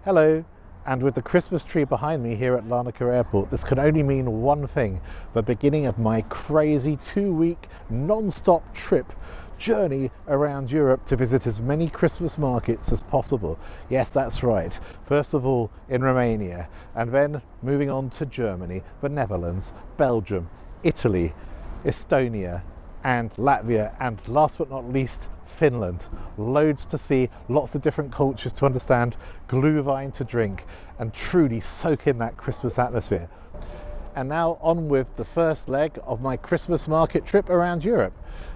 Hello, and with the Christmas tree behind me here at Larnaca Airport, this could only mean one thing: the beginning of my crazy 2-week non-stop journey around Europe to visit as many Christmas markets as possible. Yes, that's right. First of all in Romania, and then moving on to Germany, the Netherlands, Belgium, Italy, Estonia, and Latvia, and last but not least, Finland. Loads to see, lots of different cultures to understand, glühwein to drink, and truly soak in that Christmas atmosphere. And now on with the first leg of my Christmas market trip around Europe.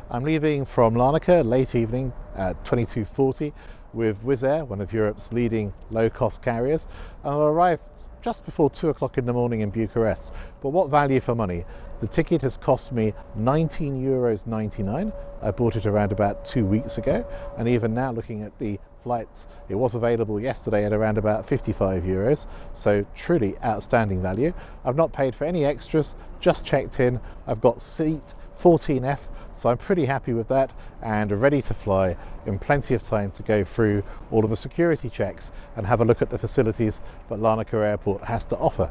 I'm leaving from Larnaca late evening at 22:40 with WizzAir, one of Europe's leading low-cost carriers, and I'll arrive just before 2 o'clock in the morning in Bucharest. But what value for money? The ticket has cost me €19.99. I bought it around about 2 weeks ago, and even now looking at the flights, it was available yesterday at around about €55, so truly outstanding value. I've not paid for any extras, just checked in. I've got seat 14F, so I'm pretty happy with that and ready to fly in plenty of time to go through all of the security checks and have a look at the facilities that Larnaca Airport has to offer.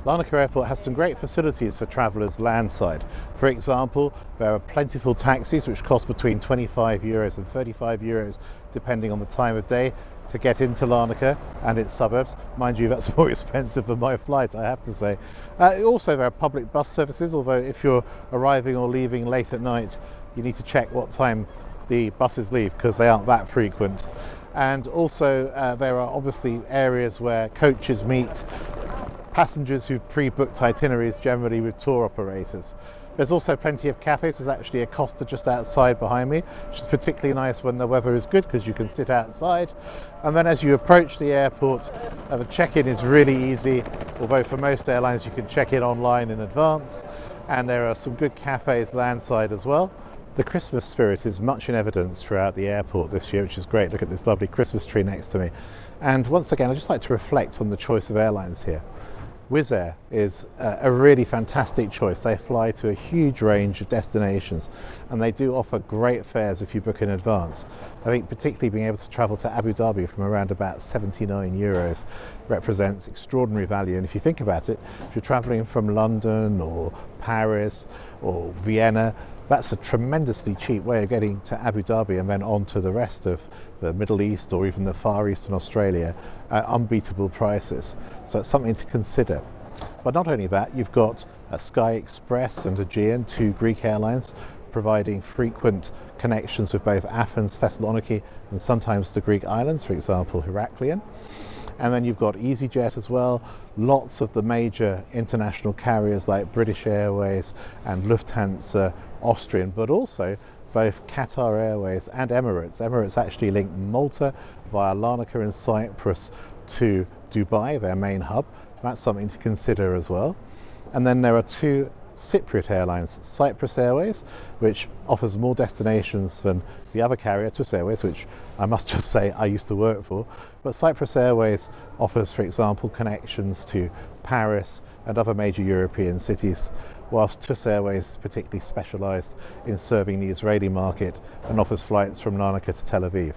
Larnaca Airport has some great facilities for travellers landside. For example, there are plentiful taxis which cost between €25 and €35 depending on the time of day to get into Larnaca and its suburbs. Mind you, that's more expensive than my flight, I have to say. Also, there are public bus services, although if you're arriving or leaving late at night, you need to check what time the buses leave because they aren't that frequent. And also there are obviously areas where coaches meet passengers who've pre-booked itineraries, generally with tour operators. There's also plenty of cafes. There's actually a Costa just outside behind me, which is particularly nice when the weather is good because you can sit outside. And then as you approach the airport, the check-in is really easy, although for most airlines you can check in online in advance, and there are some good cafes landside as well. The Christmas spirit is much in evidence throughout the airport this year, which is great. Look at this lovely Christmas tree next to me. And once again, I'd just like to reflect on the choice of airlines here. WizzAir is a really fantastic choice. They fly to a huge range of destinations and they do offer great fares if you book in advance. I think particularly being able to travel to Abu Dhabi from around about €79 represents extraordinary value. And if you think about it, if you're traveling from London or Paris or Vienna, that's a tremendously cheap way of getting to Abu Dhabi and then on to the rest of the Middle East or even the Far East and Australia at unbeatable prices. So it's something to consider. But not only that, you've got Sky Express and Aegean, two Greek airlines, providing frequent connections with both Athens, Thessaloniki, and sometimes the Greek islands, for example, Heraklion. And then you've got EasyJet as well, lots of the major international carriers like British Airways and Lufthansa, Austrian, but also both Qatar Airways and Emirates. Emirates actually link Malta via Larnaca in Cyprus to Dubai, their main hub. That's something to consider as well. And then there are two Cypriot airlines, Cyprus Airways, which offers more destinations than the other carrier, Swiss Airways, which I must just say I used to work for. But Cyprus Airways offers, for example, connections to Paris and other major European cities, whilst Swiss Airways is particularly specialised in serving the Israeli market and offers flights from Larnaca to Tel Aviv.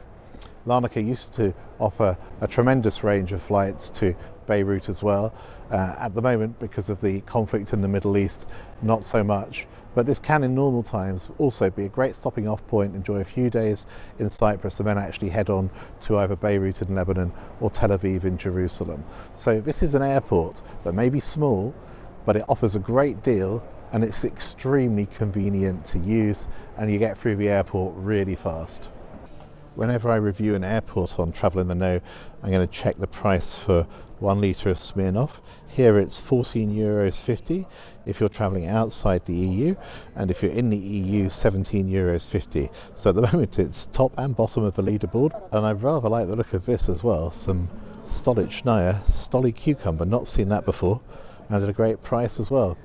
Larnaca used to offer a tremendous range of flights to Beirut as well. At the moment, because of the conflict in the Middle East, not so much. But this can, in normal times, also be a great stopping off point, enjoy a few days in Cyprus and then actually head on to either Beirut in Lebanon or Tel Aviv in Jerusalem. So this is an airport that may be small, but it offers a great deal and it's extremely convenient to use, and you get through the airport really fast. Whenever I review an airport on Travel in the Know, I'm going to check the price for 1 litre of Smirnoff. Here it's €14.50 if you're travelling outside the EU, and if you're in the EU, €17.50. So at the moment it's top and bottom of the leaderboard, and I rather like the look of this as well. Some Stolichnaya, Stoli cucumber, not seen that before, and at a great price as well.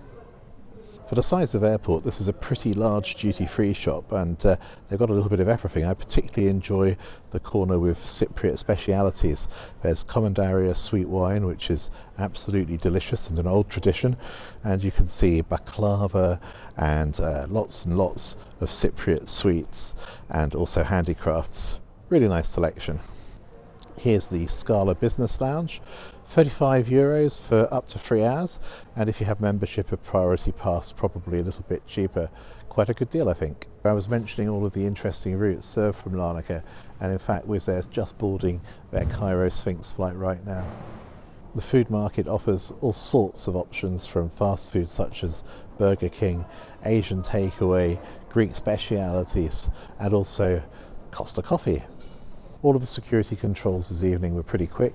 For the size of airport, this is a pretty large duty-free shop, and they've got a little bit of everything. I particularly enjoy the corner with Cypriot specialities. There's Commandaria sweet wine, which is absolutely delicious and an old tradition, and you can see baklava and lots and lots of Cypriot sweets and also handicrafts. Really nice selection. Here's the Scala Business Lounge, €35 for up to 3 hours, and if you have membership of Priority Pass, probably a little bit cheaper. Quite a good deal, I think. I was mentioning all of the interesting routes served from Larnaca, and in fact WizzAir is just boarding their Cairo Sphinx flight right now. The food market offers all sorts of options, from fast food such as Burger King, Asian takeaway, Greek specialities, and also Costa Coffee. All of the security controls this evening were pretty quick,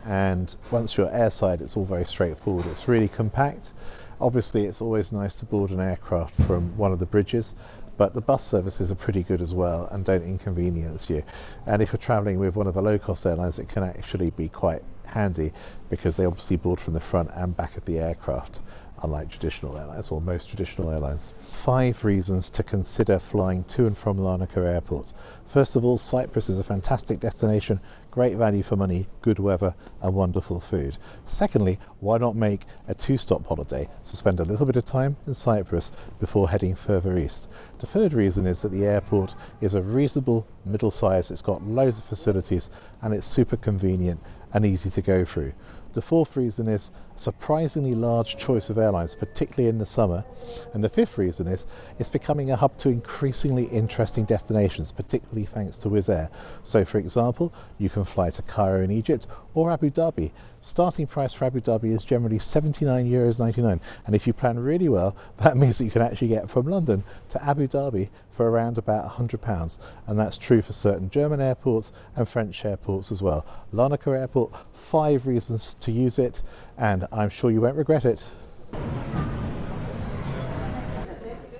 and once you're airside it's all very straightforward. It's really compact. Obviously it's always nice to board an aircraft from one of the bridges, but the bus services are pretty good as well and don't inconvenience you. And if you're travelling with one of the low-cost airlines, it can actually be quite handy because they obviously board from the front and back of the aircraft, unlike traditional airlines, or most traditional airlines. 5 reasons to consider flying to and from Larnaca Airport. First of all, Cyprus is a fantastic destination, great value for money, good weather and wonderful food. Secondly, why not make a 2-stop holiday, so spend a little bit of time in Cyprus before heading further east. The third reason is that the airport is a reasonable middle size, it's got loads of facilities and it's super convenient and easy to go through. The fourth reason is a surprisingly large choice of airlines, particularly in the summer. And the fifth reason is it's becoming a hub to increasingly interesting destinations, particularly thanks to WizzAir. So for example, you can fly to Cairo in Egypt or Abu Dhabi. Starting price for Abu Dhabi is generally €79.99, and if you plan really well, that means that you can actually get from London to Abu Dhabi for around about £100, and that's true for certain German airports and French airports as well. Larnaca Airport, 5 reasons to use it, and I'm sure you won't regret it.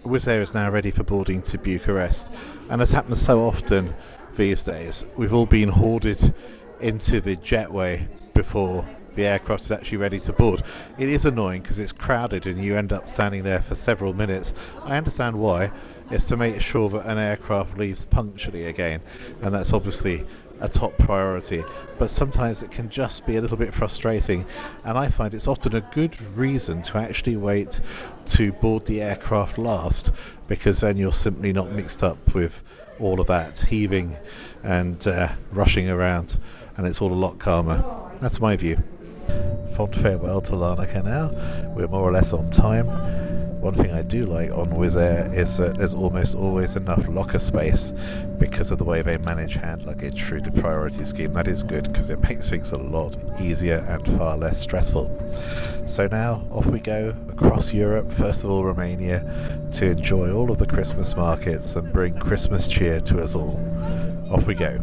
WizzAir is now ready for boarding to Bucharest, and as happens so often these days, we've all been hoarded into the jetway before the aircraft is actually ready to board. It is annoying because it's crowded and you end up standing there for several minutes. I understand why. It's to make sure that an aircraft leaves punctually again, and that's obviously a top priority, but sometimes it can just be a little bit frustrating, and I find it's often a good reason to actually wait to board the aircraft last, because then you're simply not mixed up with all of that heaving and rushing around, and it's all a lot calmer. That's my view. Fond farewell to Larnaca now. We're more or less on time. One thing I do like on WizzAir is that there's almost always enough locker space because of the way they manage hand luggage through the priority scheme. That is good because it makes things a lot easier and far less stressful. So now off we go across Europe, first of all Romania, to enjoy all of the Christmas markets and bring Christmas cheer to us all. Off we go.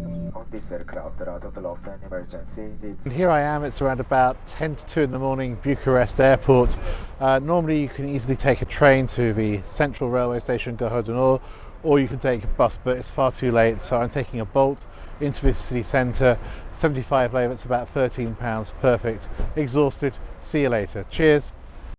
And here I am, it's around about 10 to 2 in the morning, Bucharest Airport. Normally you can easily take a train to the central railway station, Gare du Nord, or you can take a bus, but it's far too late, so I'm taking a Bolt into the city centre. 75 lei, it's about £13, perfect. Exhausted, see you later. Cheers.